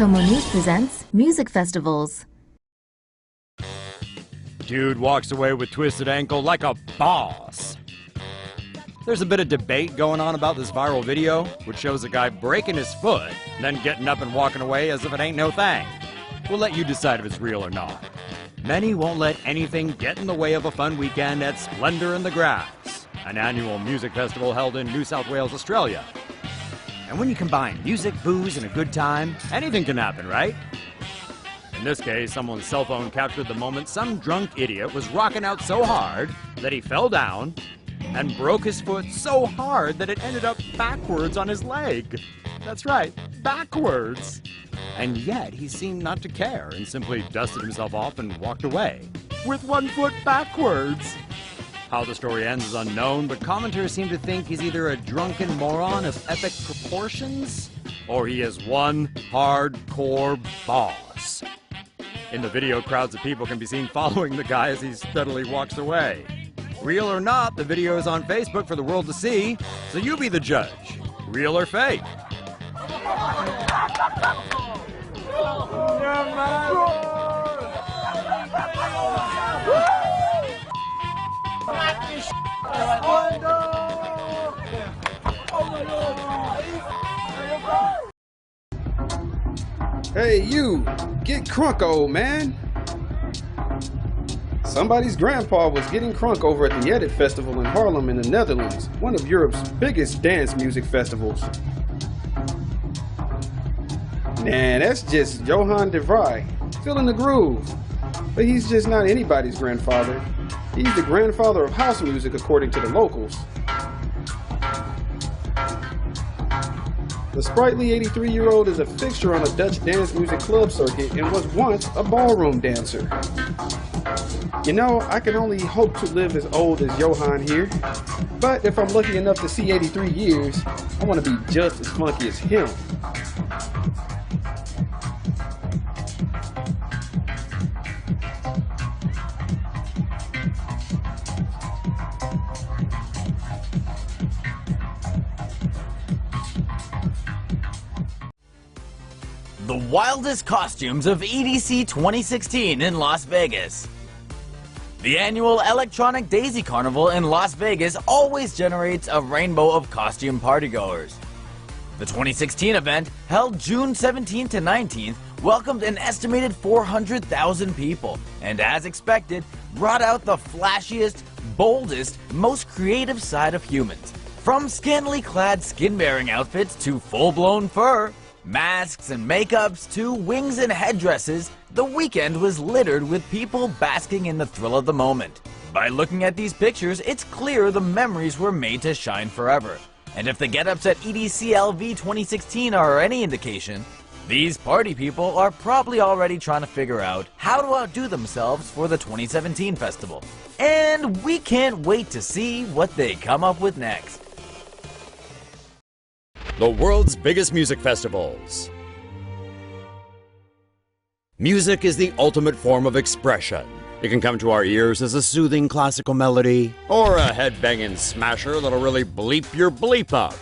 TomoNews presents Music Festivals. Dude walks away with twisted ankle like a boss. There's a bit of debate going on about this viral video, which shows a guy breaking his foot, then getting up and walking away as if it ain't no thing. We'll let you decide if it's real or not. Many won't let anything get in the way of a fun weekend at Splendor in the Grass, an annual music festival held in New South Wales, Australia. And when you combine music, booze, and a good time, anything can happen, right? In this case, someone's cell phone captured the moment some drunk idiot was rocking out so hard that he fell down and broke his foot so hard that it ended up backwards on his leg. That's right, backwards. And yet, he seemed not to care and simply dusted himself off and walked away, with one foot backwards. How the story ends is unknown, but commenters seem to think he's either a drunken moron of epic proportions, or he is one hardcore boss. In the video, crowds of people can be seen following the guy as he steadily walks away. Real or not, the video is on Facebook for the world to see, so you be the judge. Real or fake? Hey you, get crunk, old man. Somebody's grandpa was getting crunk over at the Edit Festival in Haarlem in the Netherlands, one of Europe's biggest dance music festivals. Nah, that's just Johan de Vrij, feeling the groove. But he's just not anybody's grandfather. He's the grandfather of house music according to the locals. The sprightly 83-year-old is a fixture on a Dutch dance music club circuit and was once a ballroom dancer. You know, I can only hope to live as old as Johan here, but if I'm lucky enough to see 83 years, I want to be just as funky as him. The wildest costumes of EDC 2016 in Las Vegas. The annual Electronic Daisy Carnival in Las Vegas always generates a rainbow of costume partygoers. The 2016 event, held June 17th to 19th, welcomed an estimated 400,000 people, and as expected, brought out the flashiest, boldest, most creative side of humans. From scantily clad skin-bearing outfits to full-blown fur, masks and makeups to wings and headdresses, the weekend was littered with people basking in the thrill of the moment. By looking at these pictures, it's clear the memories were made to shine forever. And if the get-ups at EDCLV 2016 are any indication, these party people are probably already trying to figure out how to outdo themselves for the 2017 festival. And we can't wait to see what they come up with next. The world's biggest music festivals. Music is the ultimate form of expression. It can come to our ears as a soothing classical melody, or a head-banging smasher that'll really bleep your bleep up.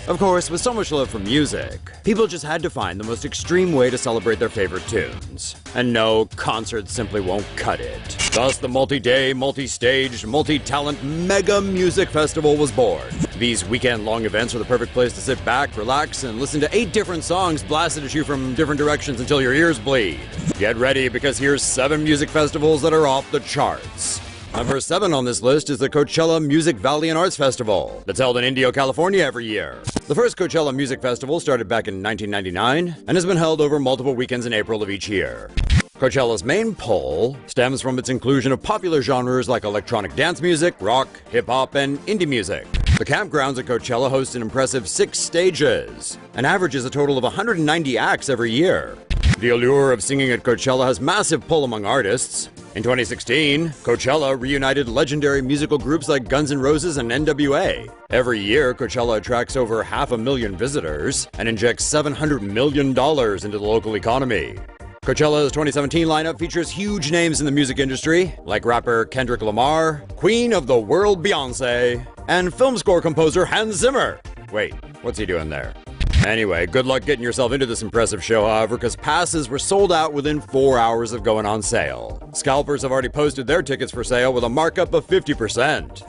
Of course, with so much love for music, people just had to find the most extreme way to celebrate their favorite tunes. And no, concerts simply won't cut it. Thus, the multi-day, multi-staged, multi-talent mega music festival was born. These weekend-long events are the perfect place to sit back, relax, and listen to 8 different songs blasted at you from different directions until your ears bleed. Get ready, because here's 7 music festivals that are off the charts. Number 7 on this list is the Coachella Music Valley and Arts Festival, that's held in Indio, California every year. The first Coachella Music Festival started back in 1999 and has been held over multiple weekends in April of each year. Coachella's main pull stems from its inclusion of popular genres like electronic dance music, rock, hip-hop, and indie music. The campgrounds at Coachella host an impressive 6 stages and averages a total of 190 acts every year. The allure of singing at Coachella has massive pull among artists. In 2016, Coachella reunited legendary musical groups like Guns N' Roses and NWA. Every year, Coachella attracts over 500,000 visitors and injects $700 million into the local economy. Coachella's 2017 lineup features huge names in the music industry, like rapper Kendrick Lamar, Queen of the World Beyoncé, and film score composer Hans Zimmer. Wait, what's he doing there? Anyway, good luck getting yourself into this impressive show, however, because passes were sold out within 4 hours of going on sale. Scalpers have already posted their tickets for sale with a markup of 50%.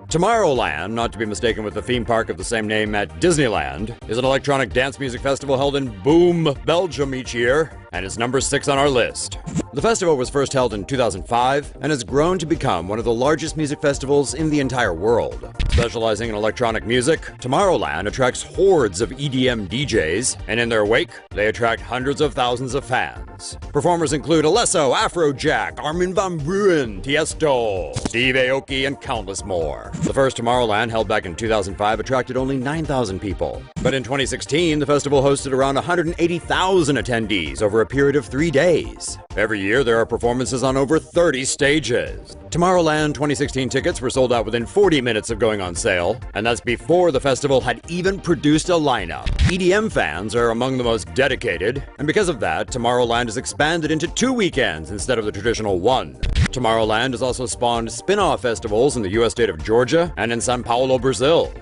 Tomorrowland, not to be mistaken with the theme park of the same name at Disneyland, is an electronic dance music festival held in Boom, Belgium each year, and it's number 6 on our list. The festival was first held in 2005 and has grown to become one of the largest music festivals in the entire world. Specializing in electronic music, Tomorrowland attracts hordes of EDM DJs, and in their wake, they attract hundreds of thousands of fans. Performers include Alesso, Afrojack, Armin van Buuren, Tiesto, Steve Aoki, and countless more. The first Tomorrowland, held back in 2005, attracted only 9,000 people. But in 2016, the festival hosted around 180,000 attendees over a period of 3 days. Every year, there are performances on over 30 stages. Tomorrowland 2016 tickets were sold out within 40 minutes of going on sale, and that's before the festival had even produced a lineup. EDM fans are among the most dedicated, and because of that, Tomorrowland has expanded into 2 weekends instead of the traditional 1. Tomorrowland has also spawned spin-off festivals in the US state of Georgia and in São Paulo, Brazil.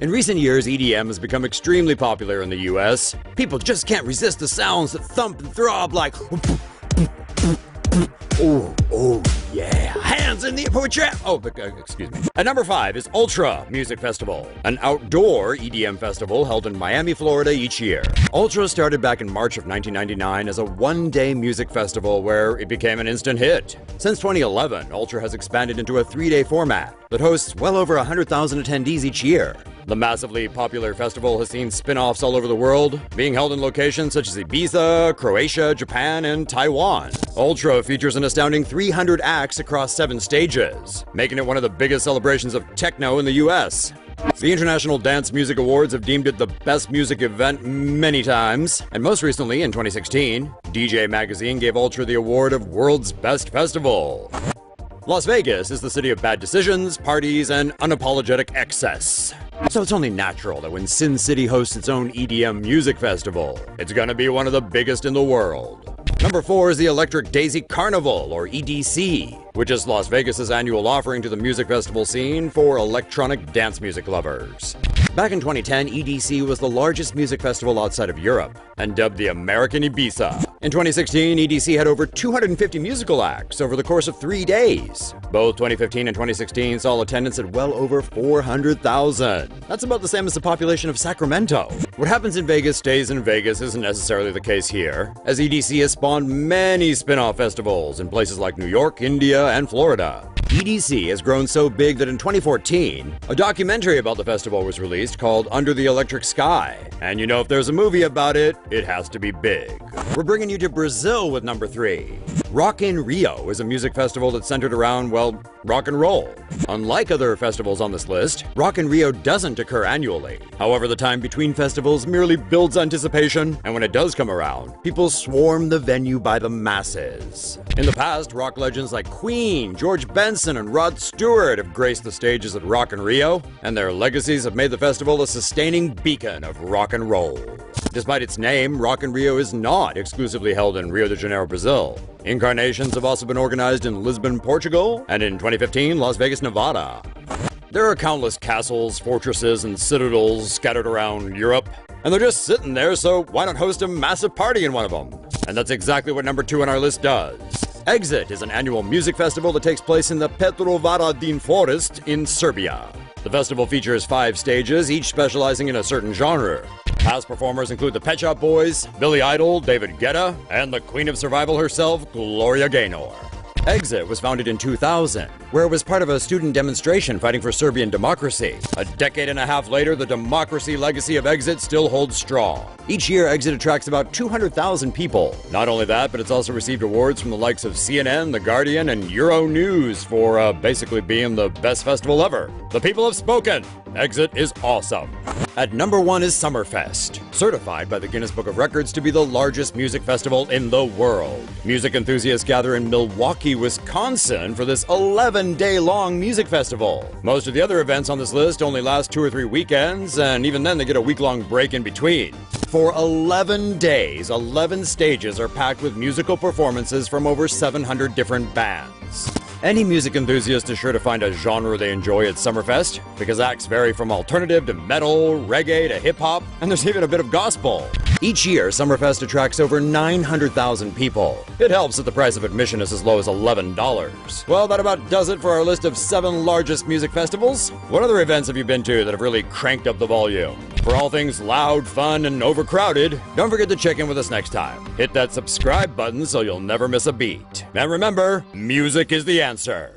In recent years, EDM has become extremely popular in the US. People just can't resist the sounds that thump and throb like oh yeah, hands in the trap. Excuse me. At number 5 is Ultra Music Festival, an outdoor EDM festival held in Miami, Florida each year. Ultra started back in March of 1999 as a one-day music festival where it became an instant hit. Since 2011, Ultra has expanded into a 3-day format that hosts well over 100,000 attendees each year. The massively popular festival has seen spin-offs all over the world, being held in locations such as Ibiza, Croatia, Japan, and Taiwan. Ultra features an astounding 300 acts across 7 stages, making it one of the biggest celebrations of techno in the US. The International Dance Music Awards have deemed it the best music event many times, and most recently, in 2016, DJ Magazine gave Ultra the award of World's Best Festival. Las Vegas is the city of bad decisions, parties, and unapologetic excess. So it's only natural that when Sin City hosts its own EDM music festival, it's gonna be one of the biggest in the world. Number 4 is the Electric Daisy Carnival, or EDC, which is Las Vegas's annual offering to the music festival scene for electronic dance music lovers. Back in 2010, EDC was the largest music festival outside of Europe, and dubbed the American Ibiza. In 2016, EDC had over 250 musical acts over the course of 3 days. Both 2015 and 2016 saw attendance at well over 400,000. That's about the same as the population of Sacramento. What happens in Vegas stays in Vegas isn't necessarily the case here, as EDC has spawned many spin-off festivals in places like New York, India, and Florida. EDC has grown so big that in 2014, a documentary about the festival was released called Under the Electric Sky. And you know, if there's a movie about it, it has to be big. We're bringing you to Brazil with number 3. Rock in Rio is a music festival that's centered around, well, rock and roll. Unlike other festivals on this list, Rock in Rio doesn't occur annually. However, the time between festivals merely builds anticipation, and when it does come around, people swarm the venue by the masses. In the past, rock legends like Queen, George Benson, and Rod Stewart have graced the stages at Rock in Rio, and their legacies have made the festival a sustaining beacon of rock and roll. Despite its name, Rock in Rio is not exclusively held in Rio de Janeiro, Brazil. Incarnations have also been organized in Lisbon, Portugal, and in 2015, Las Vegas, Nevada. There are countless castles, fortresses, and citadels scattered around Europe, and they're just sitting there, so why not host a massive party in one of them? And that's exactly what number 2 on our list does. Exit is an annual music festival that takes place in the Petrovaradin Din Forest in Serbia. The festival features 5 stages, each specializing in a certain genre. Past performers include the Pet Shop Boys, Billy Idol, David Guetta, and the Queen of Survival herself, Gloria Gaynor. Exit was founded in 2000, where it was part of a student demonstration fighting for Serbian democracy. A decade and a half later, the democracy legacy of Exit still holds strong. Each year, Exit attracts about 200,000 people. Not only that, but it's also received awards from the likes of CNN, The Guardian, and Euronews for basically being the best festival ever. The people have spoken. Exit is awesome. At number 1 is Summerfest, certified by the Guinness Book of Records to be the largest music festival in the world. Music enthusiasts gather in Milwaukee, Wisconsin for this 11-day-long music festival. Most of the other events on this list only last 2 or 3 weekends, and even then they get a week-long break in between. For 11 days, 11 stages are packed with musical performances from over 700 different bands. Any music enthusiast is sure to find a genre they enjoy at Summerfest, because acts vary from alternative to metal, reggae to hip-hop, and there's even a bit of gospel. Each year, Summerfest attracts over 900,000 people. It helps that the price of admission is as low as $11. Well, that about does it for our list of 7 largest music festivals. What other events have you been to that have really cranked up the volume? For all things loud, fun, and overcrowded, don't forget to check in with us next time. Hit that subscribe button so you'll never miss a beat. And remember, music is the answer.